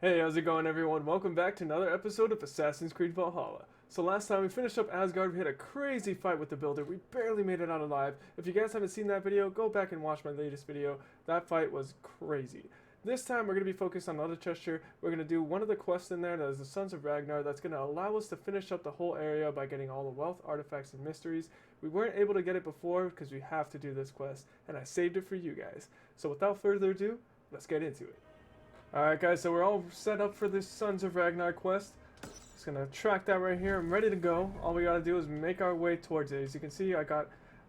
Hey, how's it going everyone? Welcome back to another episode of Assassin's Creed Valhalla. So last time we finished up Asgard, we had a crazy fight with the Builder. We barely made it out alive. If you guys haven't seen that video, go back and watch my latest video. That fight was crazy. This time we're going to be focused on another gesture. We're going to do one of the quests in there that is the Sons of Ragnar that's going to allow us to finish up the whole area by getting all the wealth, artifacts, and mysteries. We weren't able to get it before because we have to do this quest, and I saved it for you guys. So without further ado, let's get into it. Alright guys, so we're all set up for this Sons of Ragnar quest. Just gonna track that right here. I'm ready to go. All we gotta do is make our way towards it. As you can see, I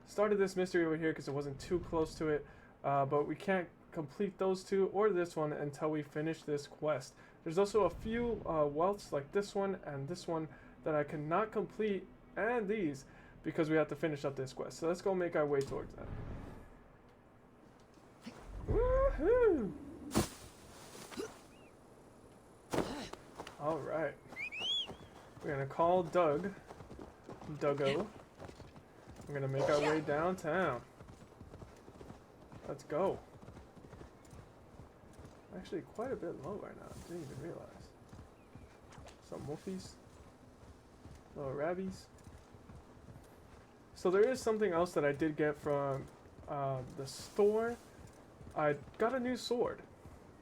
started this mystery over here because it wasn't too close to it. But we can't complete those two or this one until we finish this quest. There's also a few wealths like this one and this one that I cannot complete, and these, because we have to finish up this quest. So let's go make our way towards that. Woohoo! Alright. We're gonna call Duggo. We're gonna make our way downtown. Let's go. Actually, quite a bit low right now. I didn't even realize. Some wolfies. Little rabbies. So there is something else that I did get from the store. I got a new sword.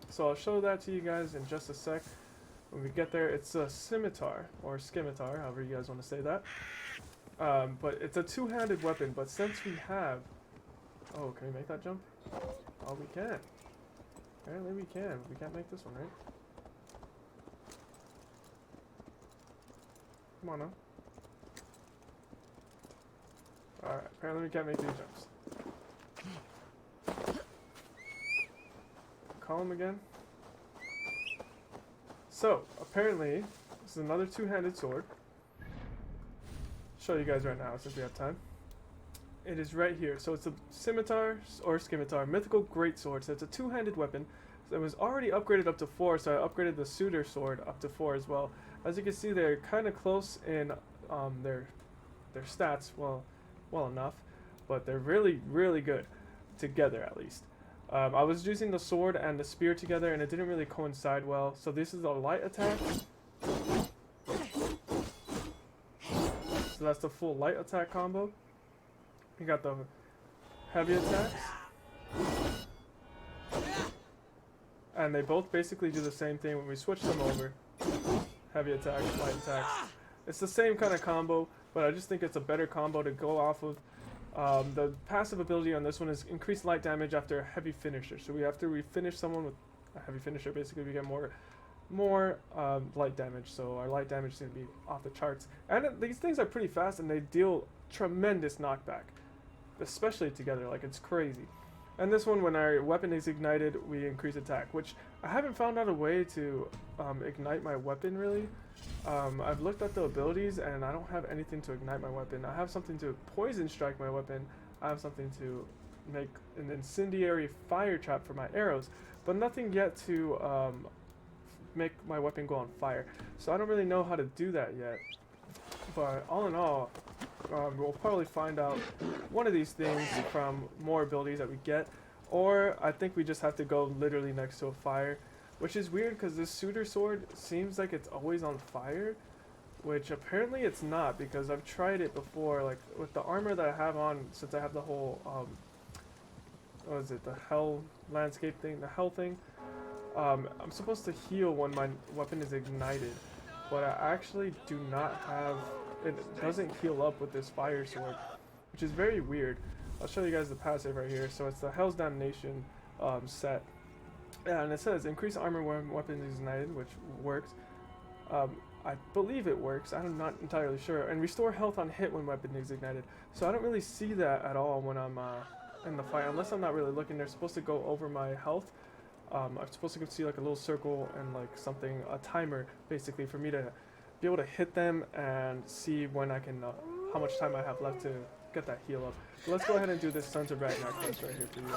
So I'll show that to you guys in just a sec. When we get there, it's a scimitar, or scimitar, however you guys want to say that. But it's a two-handed weapon, but since we have... Oh, can we make that jump? Oh, we can. Apparently we can. We can't make this one, right? Come on now. Alright, apparently we can't make these jumps. Call him again. So, apparently, this is another two-handed sword. Show you guys right now since we have time. It is right here. So it's a scimitar, or scimitar, mythical greatsword. So it's a two-handed weapon. So it was already upgraded up to 4, so I upgraded the suitor sword up to 4 as well. As you can see, they're kind of close in their stats, well enough, but they're really, really good together at least. I was using the sword and the spear together and it didn't really coincide well. So this is a light attack. So that's the full light attack combo. You got the heavy attacks. And they both basically do the same thing when we switch them over. Heavy attacks, light attacks. It's the same kind of combo, but I just think it's a better combo to go off of. The passive ability on this one is increased light damage after a heavy finisher. So after we finish someone with a heavy finisher, basically we get more light damage. So our light damage is going to be off the charts. And these things are pretty fast and they deal tremendous knockback, especially together. Like, it's crazy. And this one, when our weapon is ignited, we increase attack, which I haven't found out a way to ignite my weapon really. I've looked at the abilities and I don't have anything to ignite my weapon. I have something to poison strike my weapon. I have something to make an incendiary fire trap for my arrows, but nothing yet to make my weapon go on fire. So I don't really know how to do that yet. But all in all, we'll probably find out one of these things from more abilities that we get, or I think we just have to go literally next to a fire, which is weird because this suitor sword seems like it's always on fire, which apparently it's not, because I've tried it before, like with the armor that I have on, since I have the whole what is it, the hell landscape thing, the hell thing. I'm supposed to heal when my weapon is ignited, but I actually do not have, it doesn't heal up with this fire sword, which is very weird. I'll show you guys the passive right here. So it's the Hell's Damnation set. Yeah, and it says increase armor when weapon is ignited, which works. I believe it works, I'm not entirely sure. And restore health on hit when weapon is ignited. So I don't really see that at all when I'm in the fight, unless I'm not really looking. They're supposed to go over my health. I'm supposed to see like a little circle and like something, a timer basically, for me to be able to hit them and see when I can, how much time I have left to get that heal up. So let's go ahead and do this Sons of Ragnar quest right here for you.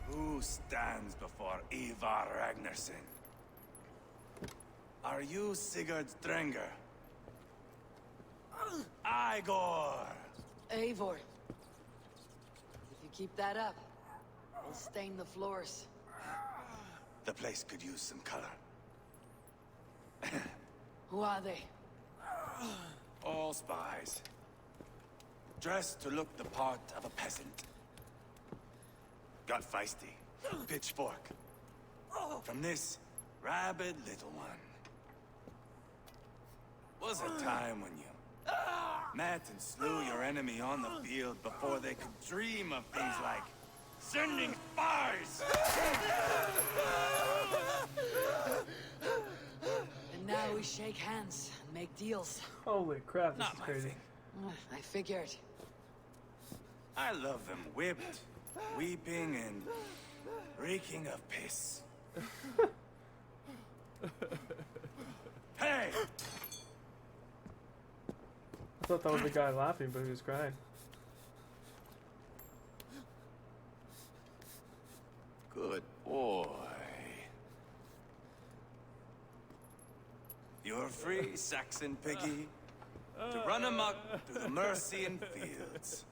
Who stands before Ivar Ragnarsson? Are you Sigurd Strenger? Igor! Eivor, Keep that up. We'll stain the floors. The place could use some color. Who are they? All spies. Dressed to look the part of a peasant. Got feisty. Pitchfork. From this rabid little one. Was a time when you met and slew your enemy on the field before they could dream of things like sending spies! And now we shake hands and make deals. Holy crap, this Not is my crazy. thing. I figured. I love them whipped, weeping, and reeking of piss. Hey! I thought that was the guy laughing, but he was crying. Good boy. You're free, Saxon piggy, to run amok through the Mercian fields.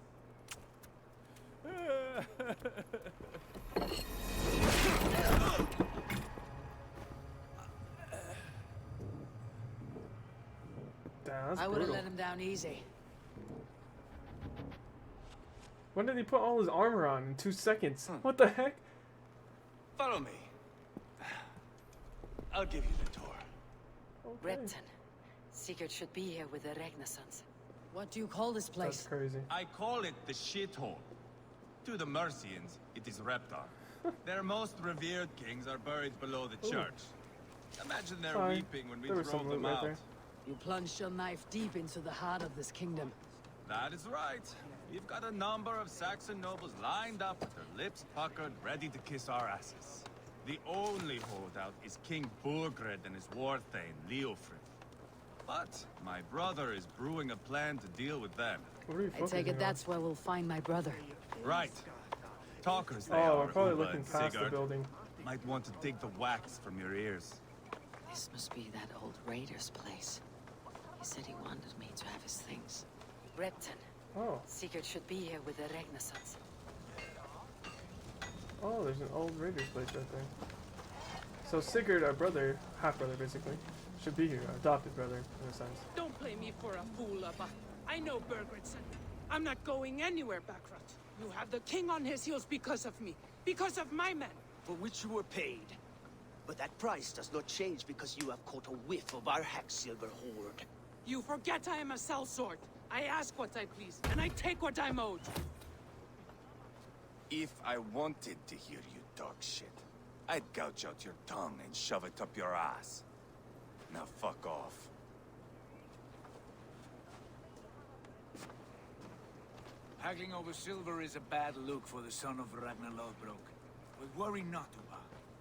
Damn, that's I would have brutal. let him down easy. When did he put all his armor on in 2 seconds? What the heck? Follow me. I'll give you the tour. Okay. Repton. Sigurd should be here with the Renaissance. What do you call this That's place? crazy. I call it the shithole. To the Mercians, it is Reptar. Their most revered kings are buried below the church. Imagine their Fine. weeping when we There was throw some them loot right out. there. You plunged your knife deep into the heart of this kingdom. That is right. We've got a number of Saxon nobles lined up with their lips puckered, ready to kiss our asses. The only holdout is King Burgred and his war thane, Leofrid. But my brother is brewing a plan to deal with them. What are you I focusing take it on? that's where we'll find my brother. Right. Talkers they Oh, are, I'm probably Uba looking and past the Sigurd. building. Might want to dig the wax from your ears. This must be that old raider's place. He said he wanted me to have his things. Repton. Oh, Sigurd should be here with the Renaissance. oh, there's an old raiders place right there. So Sigurd, our brother, half brother basically, should be here, our adopted brother in a sense. Don't play me for a fool, Abba. I know Burgred sent me. I'm not going anywhere, Backrot. You have the king on his heels because of me. Because of my men. For which you were paid. But that price does not change because you have caught a whiff of our Hacksilver hoard. You forget I am a sellsword. I ask what I please, and I take what I'm owed. If I wanted to hear you talk shit, I'd gouge out your tongue and shove it up your ass. Now fuck off. Haggling over silver is a bad look for the son of Ragnar Lothbrok. But worry not, Uba.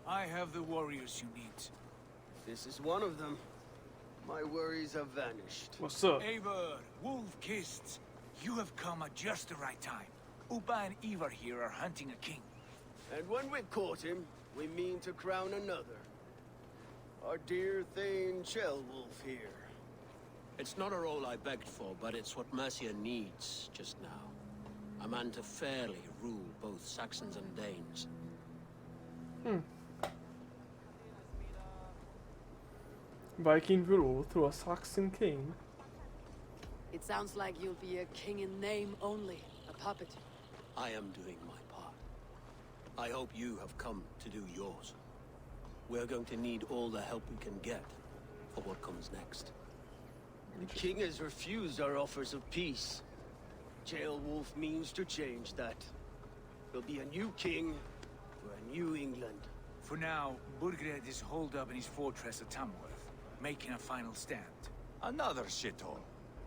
I have the warriors you need. This is one of them. My worries have vanished. What's up? Eivor, Wolf-Kissed, you have come at just the right time. Uba and Ivar here are hunting a king. And when we caught him, we mean to crown another. Our dear Thane Chelwolf here. It's not a role I begged for, but it's what Mercia needs just now. A man to fairly rule both Saxons and Danes. Viking rule through a Saxon king. It sounds like you'll be a king in name only, a puppet. I am doing my part. I hope you have come to do yours. We're going to need all the help we can get for what comes next. The king has refused our offers of peace. Chelwolf means to change that. There'll be a new king for a new England. For now, Burgred is holed up in his fortress at Tamworth, making a final stand. Another shithole.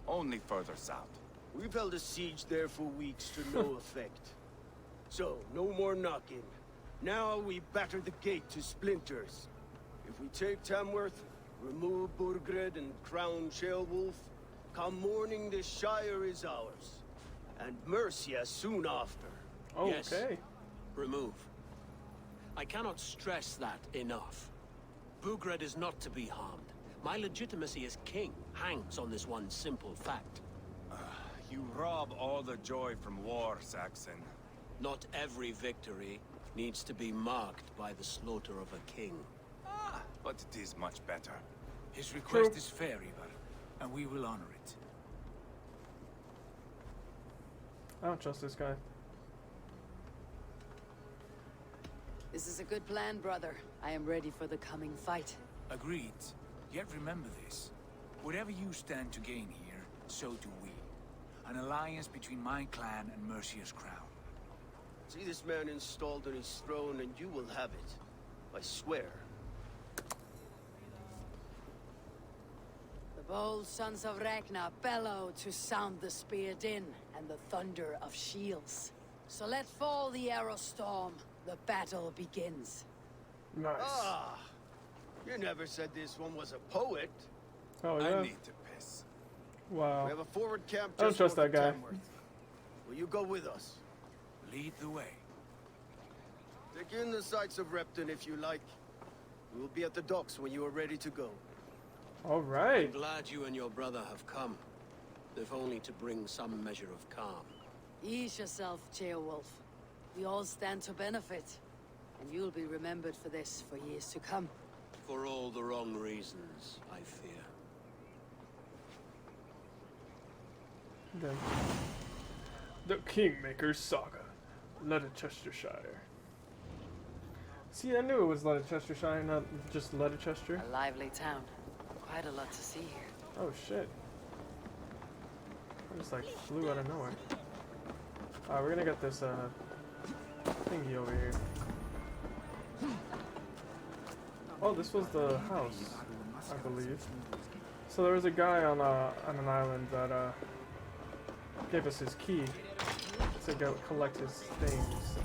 Only further south. We've held a siege there for weeks to no effect. So, no more knocking. Now we batter the gate to splinters. If we take Tamworth, remove Burgred and crown Chelwolf, come morning the Shire is ours. And Mercia soon after. Oh, Yes. okay. Remove. I cannot stress that enough. Burgred is not to be harmed. My legitimacy as king hangs on this one simple fact. You rob all the joy from war, Saxon. Not every victory needs to be marked by the slaughter of a king. Ah, but it is much better. His request is fair, Ivar, and we will honor it. I don't trust this guy. This is a good plan, brother. I am ready for the coming fight. Agreed. Yet remember this. Whatever you stand to gain here, so do we. An alliance between my clan and Mercia's crown. See this man installed on his throne and you will have it. I swear. The bold sons of Ragnar bellow to sound the spear din and the thunder of shields. So let fall the arrow storm. The battle begins. Nice. Ah! You never said this one was a poet. Oh yeah. I need to piss. Wow. We have a forward camp I don't just trust north that of guy. Tamworth. Will you go with us? Lead the way. Take in the sights of Repton if you like. We will be at the docks when you are ready to go. All right. I'm glad you and your brother have come, if only to bring some measure of calm. Ease yourself, Ceolwulf. We all stand to benefit. And you'll be remembered for this for years to come. For all the wrong reasons, I fear. Then the Kingmaker Saga, Leicestershire. See, I knew it was Leicestershire, not just Leicester. A lively town. Quite a lot to see here. Oh shit! I just like flew out of nowhere. We're gonna get this thingy over here. Oh, this was the house, I believe. So there was a guy on an island that gave us his key to go collect his things.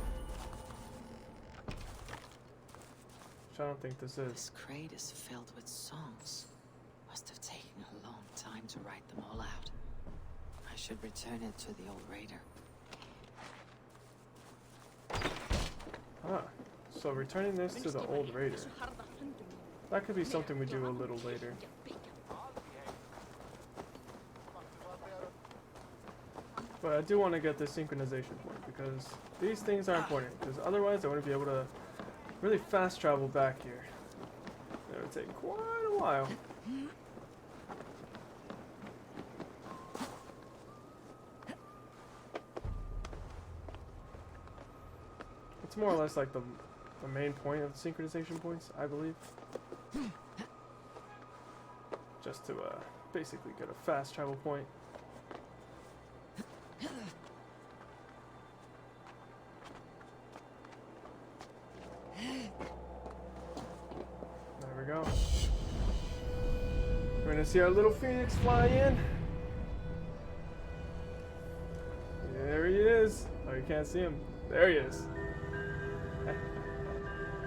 Which I don't think this is. This crate is filled with songs. Must have taken a long time to write them all out. I should return it to the old raider. Ah, so returning this to the old raider. That could be something we do a little later. But I do want to get this synchronization point because these things are important. Because otherwise I wouldn't be able to really fast travel back here. It would take quite a while. It's more or less like the main point of the synchronization points, I believe. Just to basically get a fast travel point. There we go. We're gonna see our little phoenix fly in. There he is. Oh, you can't see him. There he is.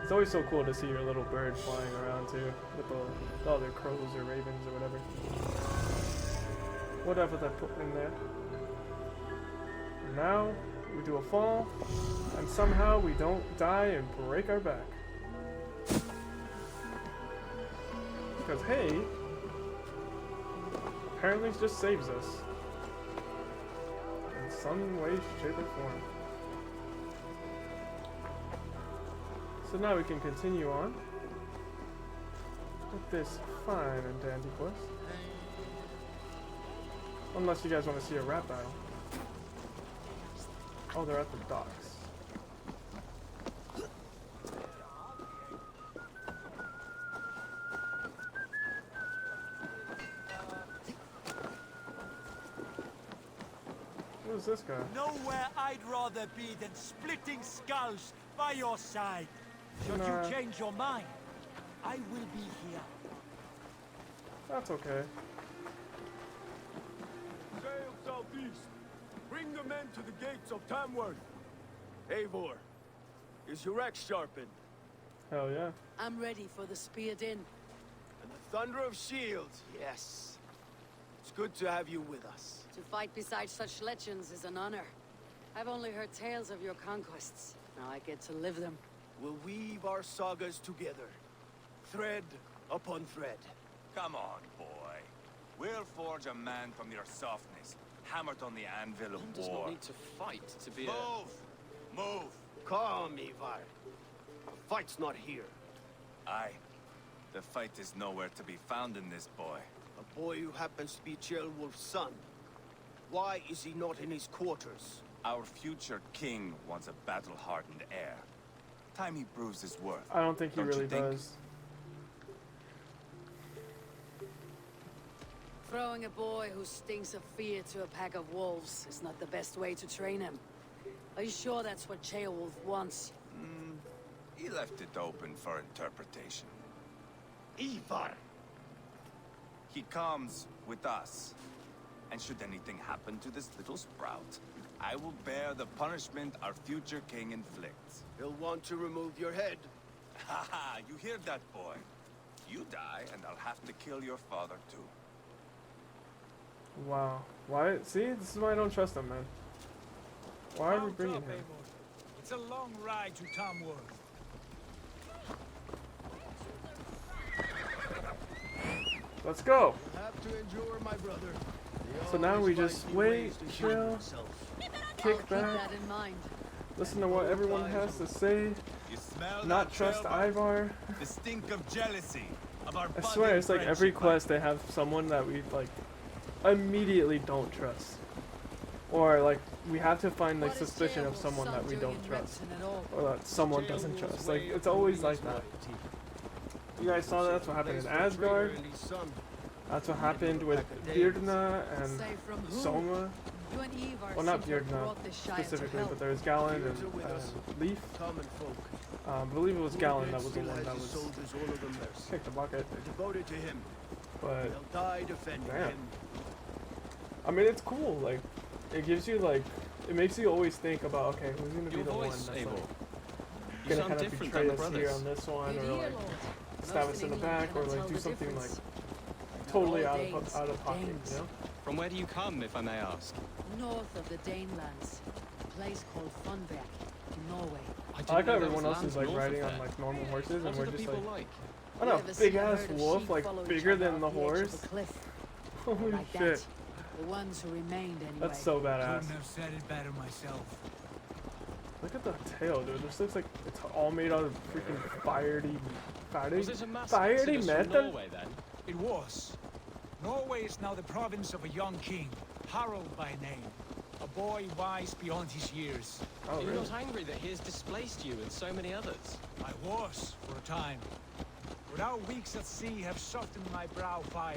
It's always so cool to see your little bird flying around too, with the other crows or ravens or whatever. Whatever they put in there. And now we do a fall, and somehow we don't die and break our back. Because hay apparently just saves us in some way, shape, or form. So now we can continue on with this fine and dandy quest. Unless you guys want to see a rap battle. Oh, they're at the docks. Who's this guy? Nowhere I'd rather be than splitting skulls by your side. Should Nah. you change your mind, I will be here. That's okay. Sail southeast. Bring the men to the gates of Tamworth. Eivor, is your axe sharpened? Hell yeah. I'm ready for the spear din. And the thunder of shields, yes. It's good to have you with us. To fight beside such legends is an honor. I've only heard tales of your conquests. Now I get to live them. We'll weave our sagas together, thread upon thread. Come on, boy. We'll forge a man from your softness, hammered on the anvil of One does not war. need to fight to be Move! Move! Calm, Ivar. The fight's not here. Aye. The fight is nowhere to be found in this boy. A boy who happens to be Ceolwulf's son. Why is he not in his quarters? Our future king wants a battle-hardened heir. Time he proves his worth. I don't think he Don't you really think? does. Throwing a boy who stinks of fear to a pack of wolves is not the best way to train him. Are you sure that's what Ceolwulf wants? He left it open for interpretation. Ivar! He comes with us. And should anything happen to this little sprout, I will bear the punishment our future king inflicts. He'll want to remove your head. Haha, you hear that, boy? You die, and I'll have to kill your father, too. Wow. Why? See, this is why I don't trust him, man. Why are we bringing him? It's a long ride to Tamworth. Let's go. Have to endure, my brother. So now we just wait, chill, kick Keep back, that in mind. listen to what everyone has to say, You smell not that trust trail, bud? Ivar. The stink of jealousy of our I swear, it's like every friendship, quest they have someone that we like immediately don't trust, or like we have to find like What is suspicion of Ceolwulf's someone son that we doing don't in trust, Repton at all? or that someone doesn't trust. Like it's always like that. You guys saw that's what happened in Asgard. That's what happened with Beardna and Say from who? Soma. You and Ivar Well, not seem to have Beardna brought this Shire to specifically, help. but there was Galen and Leaf. Common folk. I believe it was Galen that was the Still one has that his was soldiers all of them there. kicked the bucket. They're devoted to him. But They'll die defending Damn. him. I mean, it's cool. Like, it gives you like, it makes you always think about, okay, who's gonna be the one that's like, gonna kind of betray us here on this one, or like stab us in the back, or like do something like totally out of pocket, you know? From where do you come, if I may ask? North of the Danelands, a place called Funberg in Norway. I like how everyone else is like riding on like normal horses, and we're just like, I don't know, big ass wolf, like bigger than the horse. Holy Like shit, that. The ones who remained anyway. that's so badass. Couldn't have said it better myself. Look at the tail, dude. This looks like it's all made out of freaking Was it a mass fiery exodus from metal. Norway then? It was. Norway is now the province of a young king, Harald by name. A boy wise beyond his years. Oh, Are you really? not angry that he has displaced you and so many others? I was, for a time. But our weeks at sea have softened my brow fire.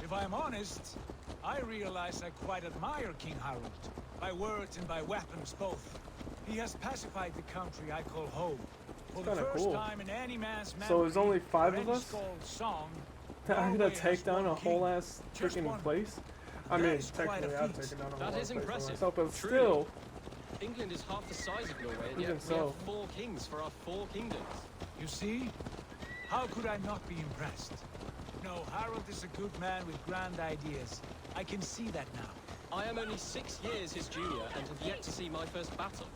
If I'm honest, I realize I quite admire King Harald. By words and by weapons both. He has pacified the country I call home. For the Kinda first cool. time in any man's memory, So there's only 5 or of any us? Skald's song, I'm gonna Norway take has down one a whole king. ass Just freaking one. place. I That mean, is quite a technically I've feat. taken down a That whole ass is place by impressive. myself, but Truly. still, England is half the size of Norway, and Even yet we so. have 4 kings for our 4 kingdoms. You see? How could I not be impressed? No, Harold is a good man with grand ideas. I can see that now. I am only 6 years his junior and have yet to see my first battle.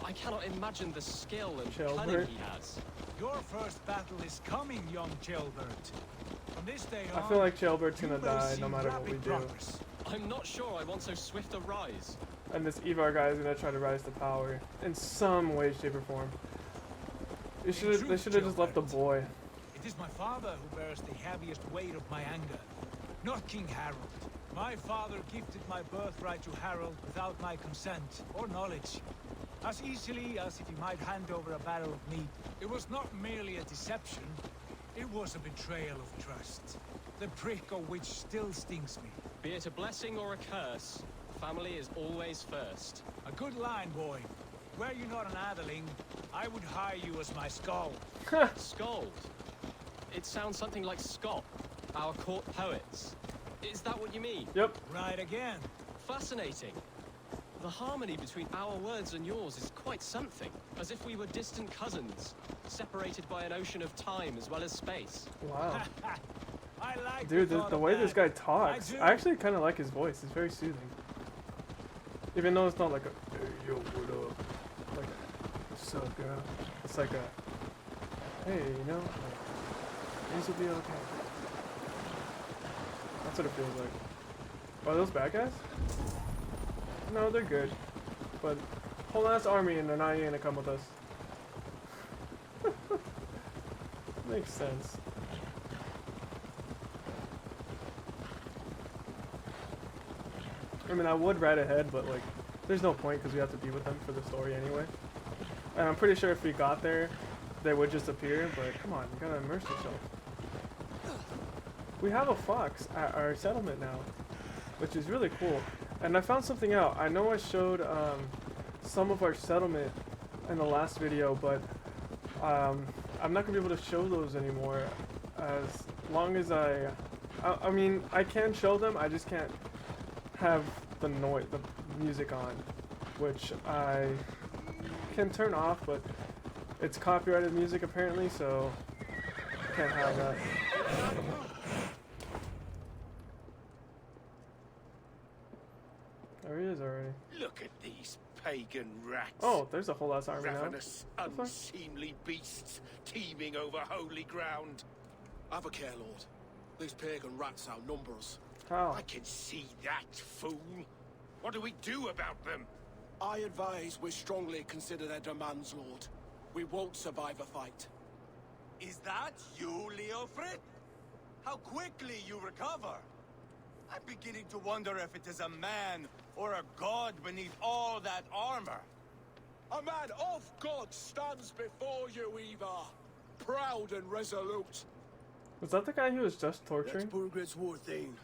I cannot imagine the skill and Ceolbert. cunning he has. Your first battle is coming, young Ceolbert. From this day I on, feel like Ceolbert's you gonna will die see no matter what we rapid do. progress. I'm not sure I want so swift a rise. And this Ivar guy is gonna try to rise to power in some way, shape, or form. They should have just left the boy. It is my father who bears the heaviest weight of my anger, not King Harold. My father gifted my birthright to Harold without my consent or knowledge. As easily as if he might hand over a barrel of meat. It was not merely a deception, it was a betrayal of trust. The prick of which still stings me. Be it a blessing or a curse, family is always first. A good line, boy. Were you not an atheling, I would hire you as my skald. Skald. It sounds something like Scott, our court poets. Is that what you mean? Yep. Right again. Fascinating. The harmony between our words and yours is quite something. As if we were distant cousins, separated by an ocean of time as well as space. Wow. I like Dude, the thought the of way this that. guy talks, I do. I actually kind of like his voice. It's very soothing. Even though it's not like a, hey, yo, what up? Like, what's up, girl? It's like a, hey, you know, like, things will be okay. That's what it feels like. Are those bad guys? No, they're good. But whole ass army and they're not even gonna come with us. Makes sense. I mean, I would ride ahead, but like, there's no point because we have to be with them for the story anyway. And I'm pretty sure if we got there, they would just appear, but come on, you gotta immerse yourself. We have a fox at our settlement now, which is really cool. And I found something out. I know I showed some of our settlement in the last video, but I'm not gonna be able to show those anymore as long as I mean, I can show them, I just can't have the music on, which I can turn off, but it's copyrighted music apparently, so can't have that. There he is already. Look at these pagan rats. Oh, there's a whole ass army now. Ravenous, unseemly beasts teeming over holy ground. Have a care, Lord. These pagan rats outnumber us. How? I can see that, fool. What do we do about them? I advise we strongly consider their demands, Lord. We won't survive a fight. Is that you, Leofrid? How quickly you recover! I'm beginning to wonder if it is a man or a god beneath all that armor. A man of God stands before you, Eva. Proud and resolute. Was that the guy who was just torturing? That's Burgred's war thane.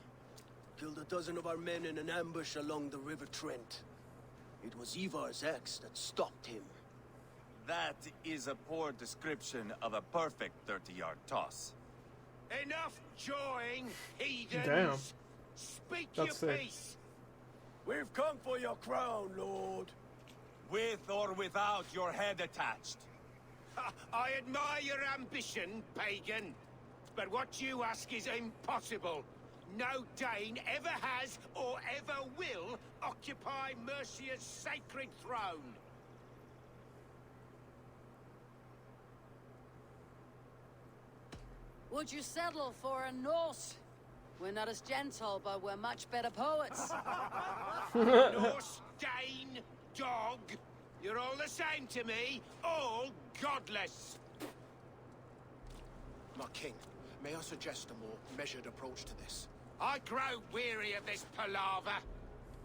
Killed a dozen of our men in an ambush along the River Trent. It was Ivar's axe that stopped him. That is a poor description of a perfect 30-yard toss. Enough jawing, heathens! Damn. Speak That's your sick. peace! We've come for your crown, Lord. With or without your head attached. I admire your ambition, pagan. But what you ask is impossible. No Dane ever has or ever will occupy Mercia's sacred throne. Would you settle for a Norse? We're not as gentle, but we're much better poets. Norse, Dane, dog. You're all the same to me. All godless. My king, may I suggest a more measured approach to this? I grow weary of this palaver.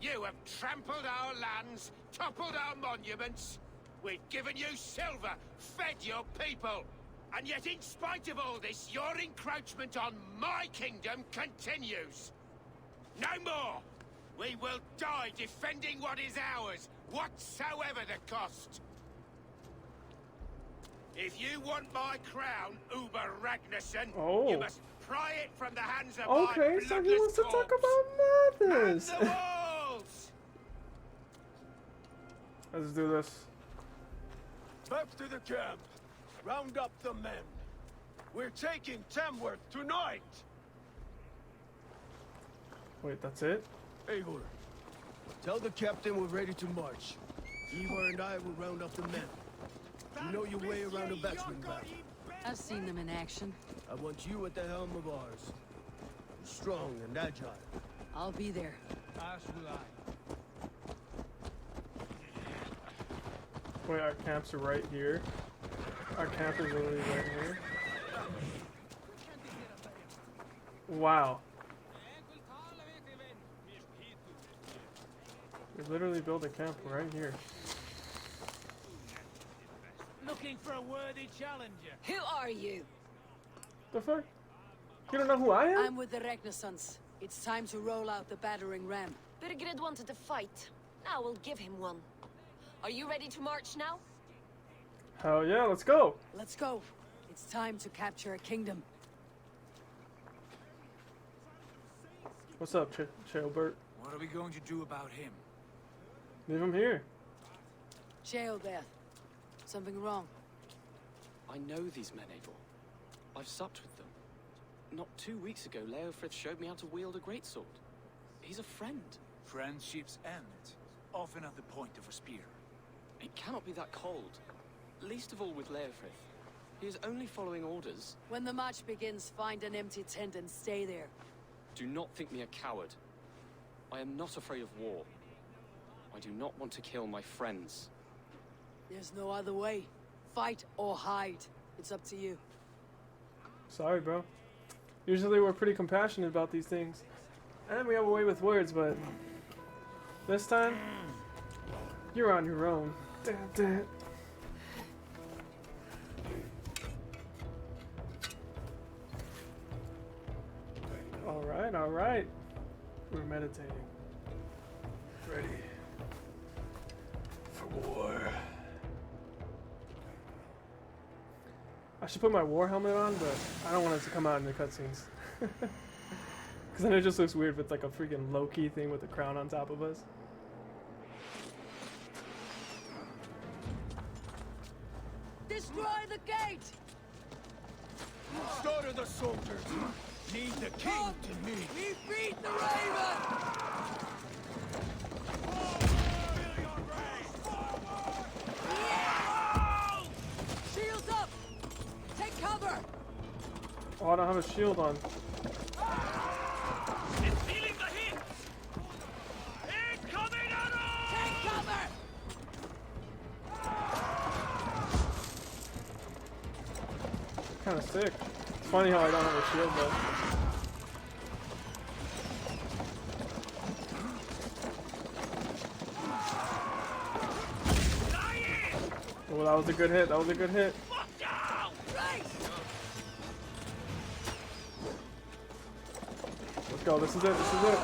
You have trampled our lands, toppled our monuments. We've given you silver, fed your people. And yet, in spite of all this, your encroachment on my kingdom continues. No more! We will die defending what is ours, whatsoever the cost. If you want my crown, Uber Ragnarsson, you must pry it from the hands of my bloodless so he wants to talk about madness. Man the walls! Let's do this. Back to the camp. Round up the men. We're taking Tamworth tonight! Wait, that's it? Eivor, tell the captain we're ready to march. Ivar and I will round up the men. You know your way around a batsman battle. I've seen them in action. I want you at the helm of ours. You're strong and agile. I'll be there. As will I. Wait, our camps are right here. Our camp is literally right here. Wow. We literally built a camp right here. Looking for a worthy challenger. Who are you? The fuck? You don't know who I am? I'm with the Ragnarsons. It's time to roll out the battering ram. Burgred wanted to fight. Now we'll give him one. Are you ready to march now? Hell yeah, let's go. Let's go. It's time to capture a kingdom. What's up, Chaelbert? What are we going to do about him? Leave him here. Chaelbert. Something wrong? I know these men, Eivor. I've supped with them. Not 2 weeks ago, Leofrith showed me how to wield a greatsword. He's a friend. Friendships end, often at the point of a spear. It cannot be that cold. Least of all with Leofrith. He is only following orders. When the march begins, find an empty tent and stay there. Do not think me a coward. I am not afraid of war. I do not want to kill my friends. There's no other way. Fight or hide. It's up to you. Sorry, bro. Usually we're pretty compassionate about these things. And we have a way with words, but this time, you're on your own. Alright, alright. We're meditating. Ready for war. I should put my war helmet on, but I don't want it to come out in the cutscenes. Because then it just looks weird with like a freaking low-key thing with a crown on top of us. Destroy the gate! Slaughter the soldiers! Lead the king to me! We beat the Raven! Yeah! Shields up! Take cover! Oh, I don't have a shield on. It's feeling the heat! Incoming arrow! Take cover! Kind of sick. It's funny how I don't have a shield though. Oh, that was a good hit. That was a good hit. Let's go. This is it. This is it.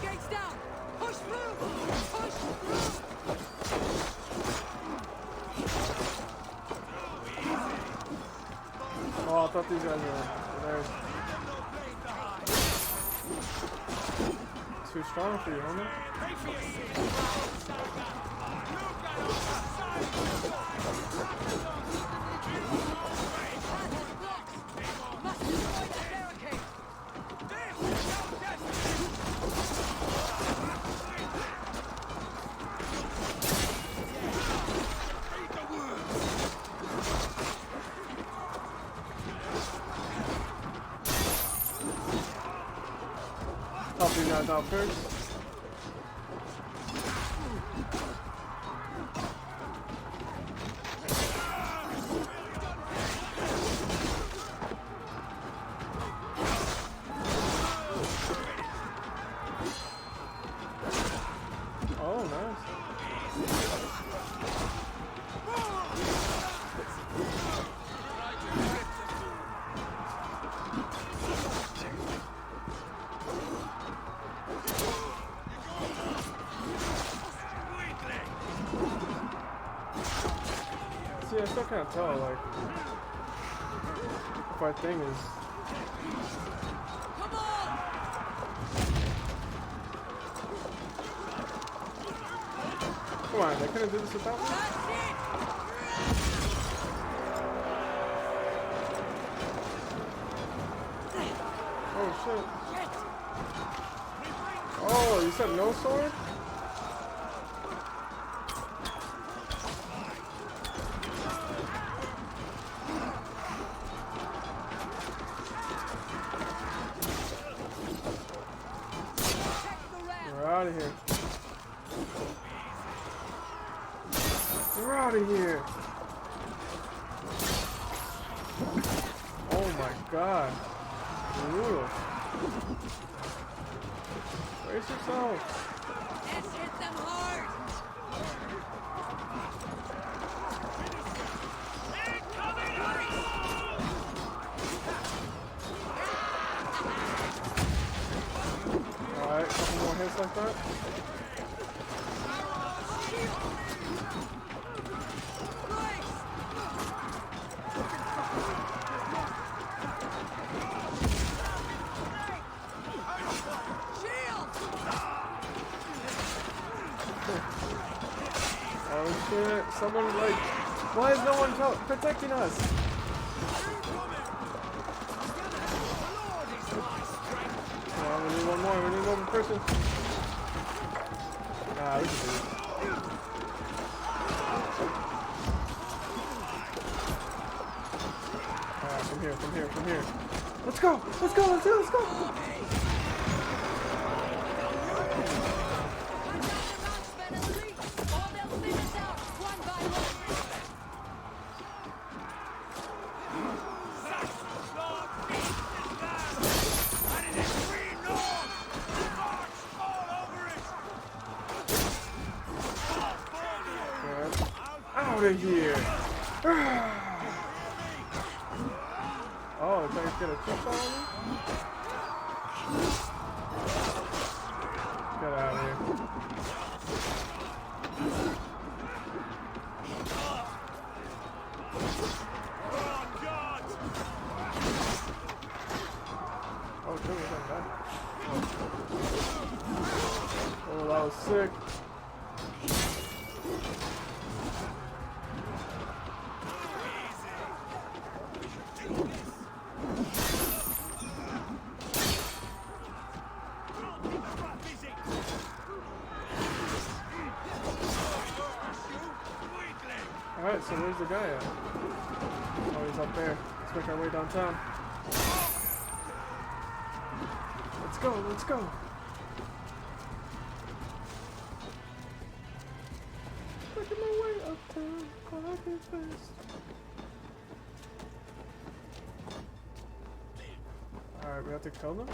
Gates down! Push through! Push through! Oh, I thought these guys were there. Too strong for you, homie. Must destroy that barricade! Help you guys out first. Oh, nice. See, I still can't tell, like, if our thing is... Come on! Come on, they couldn't do this without me? That's it! Oh, shit. Oh, you said no sword? We're out of here. We're out of here. Oh my god. Brutal. Brace yourself. Let's hit them hard! Alright, couple more hits like that. Oh shit, someone like, why is no one protecting us? Come on, we need one more, we need one more person. Nah, we can do it. Alright, from here. Let's go, let's go. out of here! Oh, it's like it's gonna keep following me? Get out of here. Oh, dude, we got that. Oh, that was sick. Alright, so where's the guy at? Oh, he's up there. Let's make our way downtown. Let's go, let's go. Making my way uptown, walking fast. Alright, we have to kill them?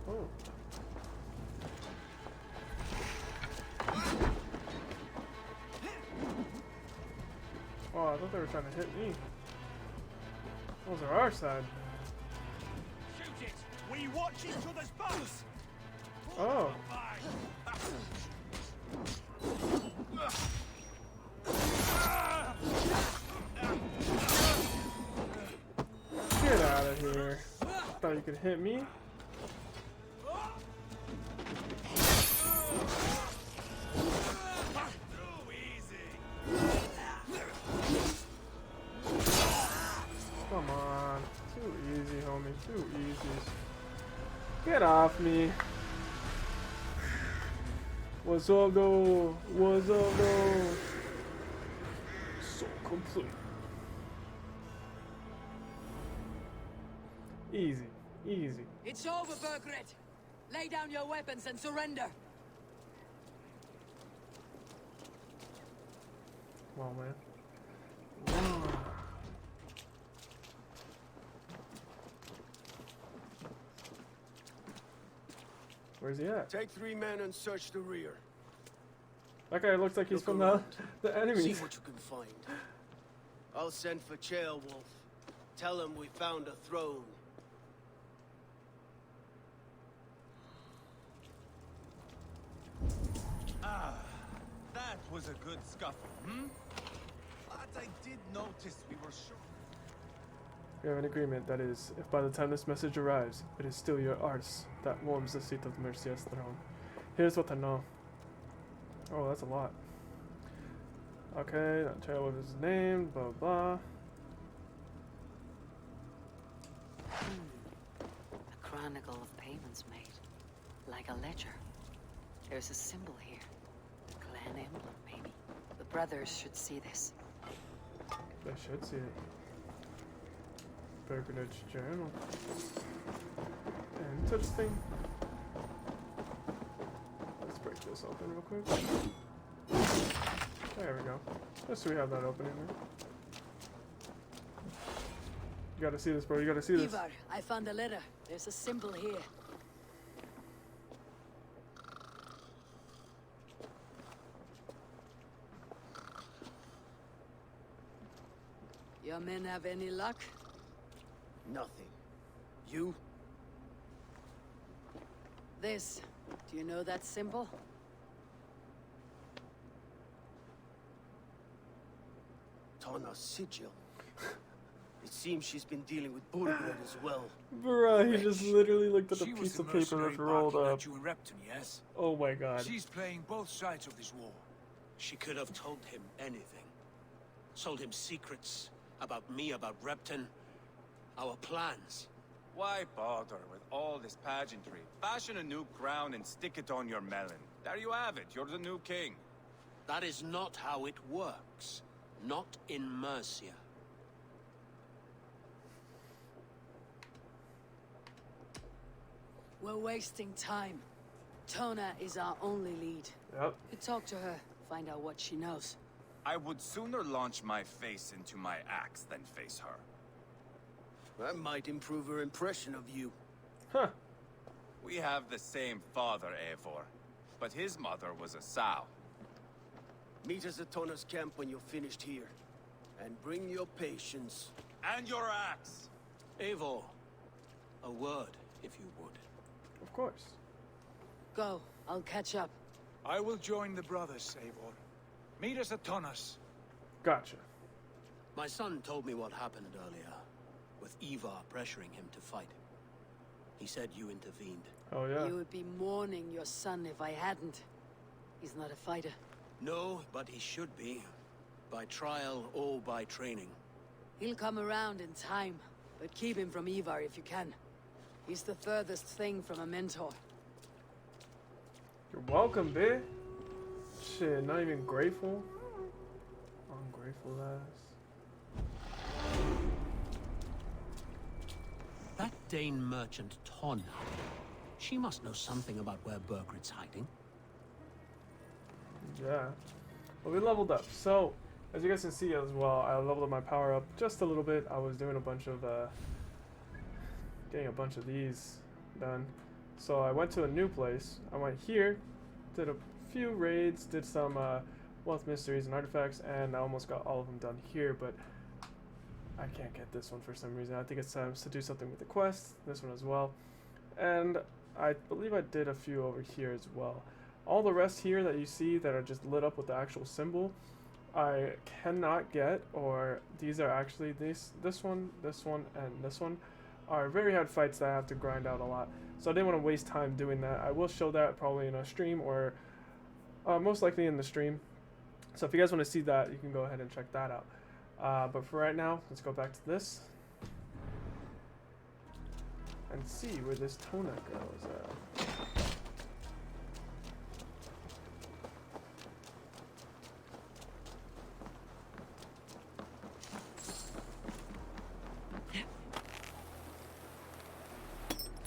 Oh. Oh, I thought they were trying to hit me. Those are our side. Shoot it! We watch each other's backs! Oh. Get out of here. Thought you could hit me? Come on. Too easy, homie. Too easy. Get off me. What's up, though? What's up, though? So complete. Easy. Easy. It's over, Burgred. Lay down your weapons and surrender. Come on, man. Come on. Where's he at? Take 3 men and search the rear. That guy looks like he's Look from around. the enemies. See what you can find. I'll send for Chaelwolf. Tell him we found a throne. Ah, that was a good scuffle, hmm? But I did notice we were short. We have an agreement, that is, if by the time this message arrives, it is still your arse that warms the seat of the Mercia's throne. Here's what I know. Oh, that's a lot. Okay, not tell what his name, blah blah. A chronicle of payments made. Like a ledger. There's a symbol here. A clan emblem, maybe. The brothers should see this. They should see it. Pilgrimage journal. Interesting. Let's break this open real quick. There we go. Just so we have that opening there. You gotta see this, bro. You gotta see this. Ivar, I found a letter. There's a symbol here. Your men have any luck? Nothing. You? This. Do you know that symbol? Tana's sigil. It seems she's been dealing with Burgred as well. Bruh, he just literally looked at the She was piece the of paper mercenary that's rolled barking up. at you in Repton, yes? Oh my god. She's playing both sides of this war. She could have told him anything. Told him secrets about me, about Repton, our plans. Why bother with all this pageantry? Fashion a new crown and stick it on your melon. There you have it. You're the new king. That is not how it works. Not in Mercia. We're wasting time. Tona is our only lead. Yep. You talk to her, find out what she knows. I would sooner launch my face into my axe than face her. That might improve her impression of you. Huh. We have the same father, Eivor, but his mother was a sow. Meet us at Tona's camp when you're finished here. And bring your patience. And your axe. Eivor, a word, if you would. Of course. Go. I'll catch up. I will join the brothers, Eivor. Meet us at Tonas. Gotcha. My son told me what happened earlier, with Ivar pressuring him to fight. He said you intervened. Oh yeah. You would be mourning your son if I hadn't. He's not a fighter. No, but he should be. By trial or by training. He'll come around in time, but keep him from Ivar if you can. He's the furthest thing from a mentor. You're welcome, bitch. Shit, not even grateful. Ungrateful ass. That Dane merchant Tonna. She must know something about where Burgred's hiding. Yeah. Well, we leveled up. So, as you guys can see as well, I leveled up my power up just a little bit. I was doing a bunch of, getting a bunch of these done. So I went to a new place. I went here, did a few raids, did some wealth mysteries and artifacts, and I almost got all of them done here, but I can't get this one for some reason. I think it's time to do something with the quest, this one as well. And I believe I did a few over here as well. All the rest here that you see that are just lit up with the actual symbol, I cannot get, or these are actually this one, and this one are very hard fights that I have to grind out a lot. So I didn't want to waste time doing that. I will show that probably in a stream, or most likely in the stream. So if you guys want to see that, you can go ahead and check that out. But for right now, let's go back to this and see where this Tona goes.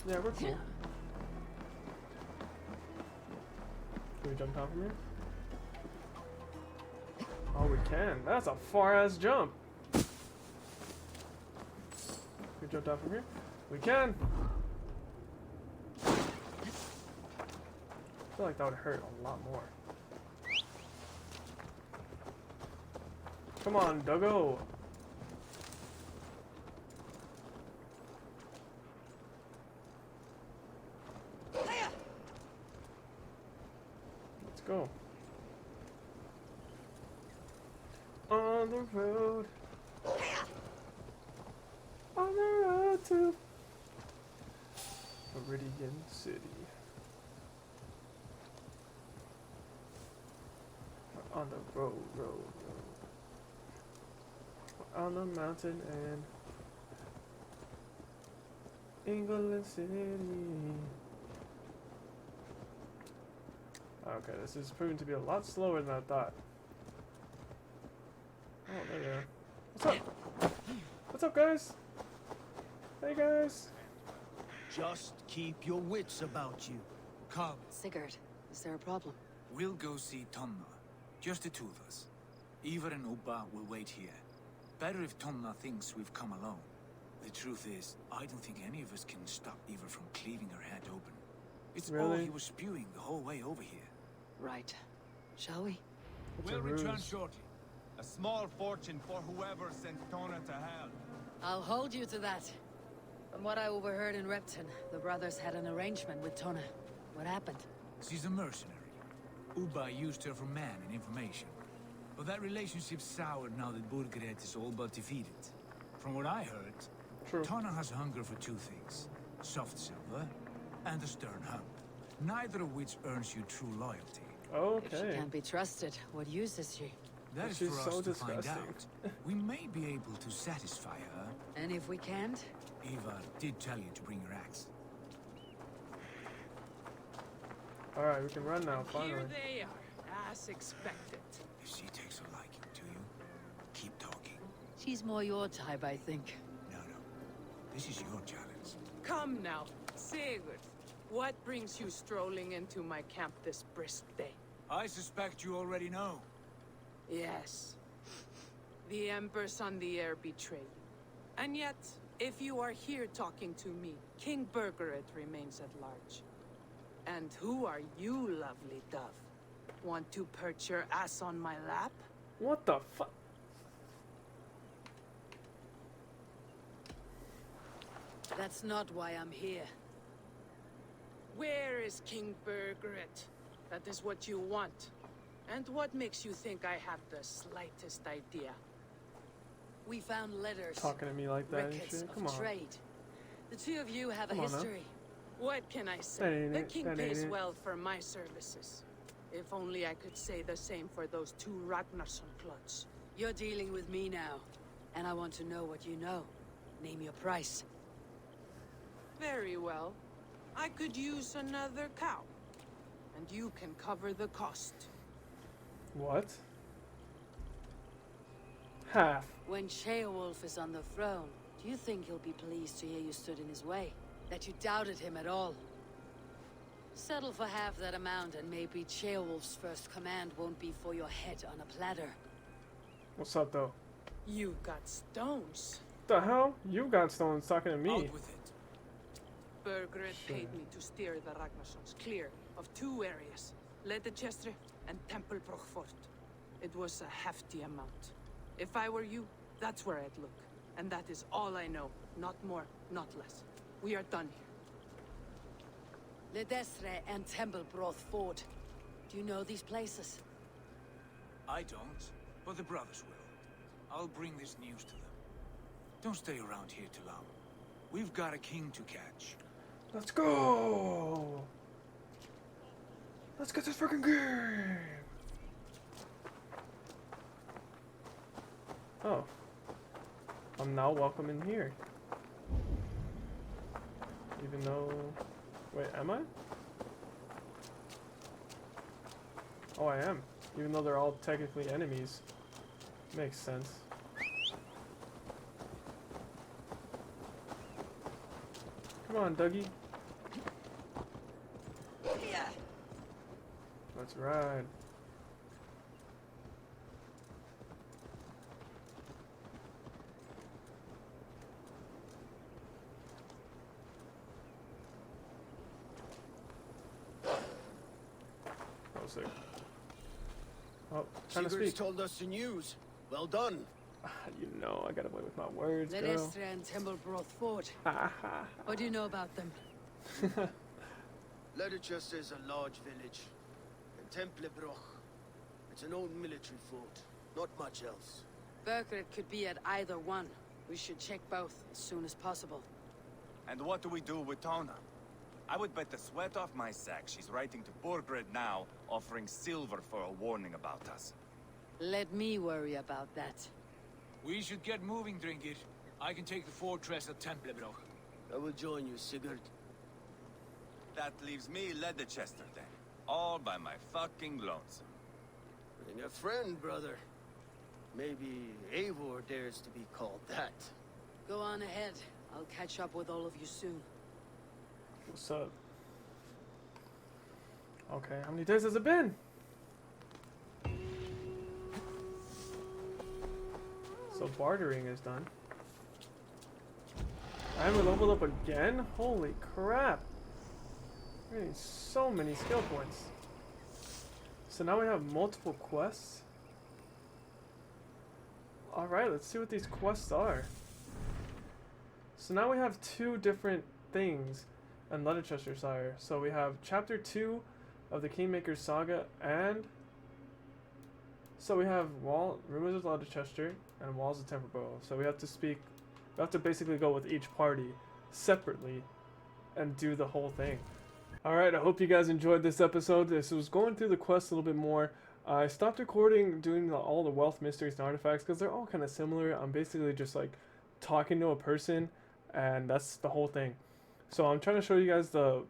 Yeah, we're cool. Can we jump down from here? Oh, we can. That's a far-ass jump. Can we jump down from here? We can. I feel like that would hurt a lot more. Come on, doggo. Let's go. On the road. On the road to Meridian City. We're on the road. We're on the mountain and England City. Okay, this is proving to be a lot slower than I thought. Oh, there you are. What's up? What's up, guys? Hey, guys. Just keep your wits about you. Come, Sigurd, is there a problem? we'll go see Tonna. Just the two of us. Ivar and Ubba will wait here. Better if Tonna thinks we've come alone. The truth is, I don't think any of us can stop Ivar from cleaving her head open. It's all Really? he was spewing the whole way over here. Right. Shall we? It's We'll a return ruse. shortly. A small fortune for whoever sent Tona to hell. I'll hold you to that. From what I overheard in Repton, the brothers had an arrangement with Tona. What happened? She's a mercenary. Ubba used her for man and information. But that relationship's soured now that Burgred is all but defeated. From what I heard, True. Tonna has hunger for two things. Soft silver and a stern hump. Neither of which earns you true loyalty. If she Okay. can't be trusted, what use is she? That is She's for us so to find disgusting. out. We may be able to satisfy her. And if we can't? Ivar did tell you to bring your axe. Alright, we can run now, finally. Here they are, as expected. If she takes a liking to you, keep talking. She's more your type, I think. No. This is your challenge. Come now, Sigurd. What brings you strolling into my camp this brisk day? I suspect you already know. Yes. The Emperor's on the air betrayed you. And yet, if you are here talking to me, King Burgred remains at large. And who are you, lovely dove? Want to perch your ass on my lap? What the fuck? That's not why I'm here. Where is King Burgred? That is what you want. And what makes you think I have the slightest idea? We found letters. Talking to me like that and records shit? of Come on. trade. The two of you have Come a on now. history. What can I say? That ain't The it. king That ain't pays it. well for my services. If only I could say the same for those two Ragnarsson clods. You're dealing with me now, and I want to know what you know. Name your price. Very well. I could use another cow. And you can cover the cost. What? Half. When Ceolwulf is on the throne, do you think he'll be pleased to hear you stood in his way? That you doubted him at all? Settle for half that amount, and maybe Ceolwulf's first command won't be for your head on a platter. What's up, though? You got stones. The hell? You got stones talking to me. Out with it. Burgred paid me to steer the Ragnarssons clear of two areas, Ledechestre and Templebroch Fort. It was a hefty amount. If I were you, that's where I'd look. And that is all I know. Not more, not less. We are done here. Ledestre and Templebroch Fort. Do you know these places? I don't, but the brothers will. I'll bring this news to them. Don't stay around here too long. We've got a king to catch. Let's go! Let's get this freaking game! Oh. I'm now welcome in here. Even though... Wait, am I? Oh, I am. Even though they're all technically enemies. Makes sense. Come on, Dougie. Let's ride. Oh, sick. Oh, trying to Sigurd's speak. told us the news. Well done. You know, I gotta play with my words, girl. Ledestre and Templebroch Fort. What do you know about them? Ledechestre is a large village. And Templebroch, it's an old military fort. Not much else. Burgred could be at either one. We should check both as soon as possible. And what do we do with Tona? I would bet the sweat off my sack she's writing to Burgred now, offering silver for a warning about us. Let me worry about that. We should get moving, Drinkit. I can take the fortress of Templebroch. I will join you, Sigurd. That leaves me Ledechester then. All by my fucking lonesome. Bring a friend, brother. Maybe Eivor dares to be called that. Go on ahead. I'll catch up with all of you soon. What's up? Okay, how many days has it been? So bartering is done. I haven't leveled up again? Holy crap. We're getting so many skill points. So now we have multiple quests. Alright, let's see what these quests are. So now we have two different things in Ledechester. So we have chapter 2 of the Kingmaker's Saga, and so we have Rumors of Ledechester and Walls of Templebroch. So we have to basically go with each party separately and do the whole thing. Alright, I hope you guys enjoyed this episode. This was going through the quest a little bit more. I stopped recording doing all the wealth mysteries and artifacts because they're all kind of similar. I'm basically just like talking to a person, and that's the whole thing. So I'm trying to show you guys the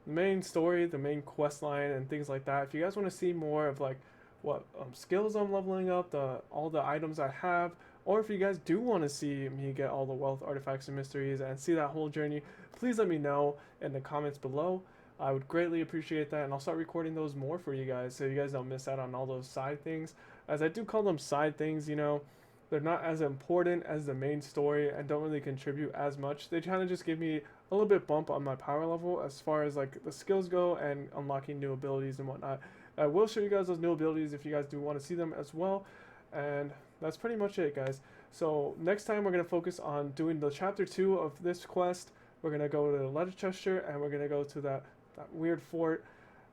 main story, the main quest line, and things like that. If you guys want to see more of like what skills I'm leveling up, all the items I have, or if you guys do want to see me get all the wealth artifacts and mysteries and see that whole journey, please let me know in the comments below. I would greatly appreciate that, and I'll start recording those more for you guys so you guys don't miss out on all those side things. As I do call them side things, you know, they're not as important as the main story and don't really contribute as much. They kind of just give me a little bit bump on my power level as far as like the skills go and unlocking new abilities and whatnot. I will show you guys those new abilities if you guys do want to see them as well. And that's pretty much it, guys. So next time we're going to focus on doing the chapter 2 of this quest. We're going to go to the Leicester and we're going to go to that weird fort.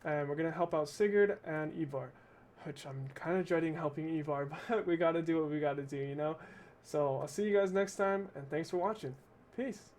And we're going to help out Sigurd and Ivar. Which I'm kind of dreading helping Ivar, but we got to do what we got to do, you know? So I'll see you guys next time, and thanks for watching. Peace.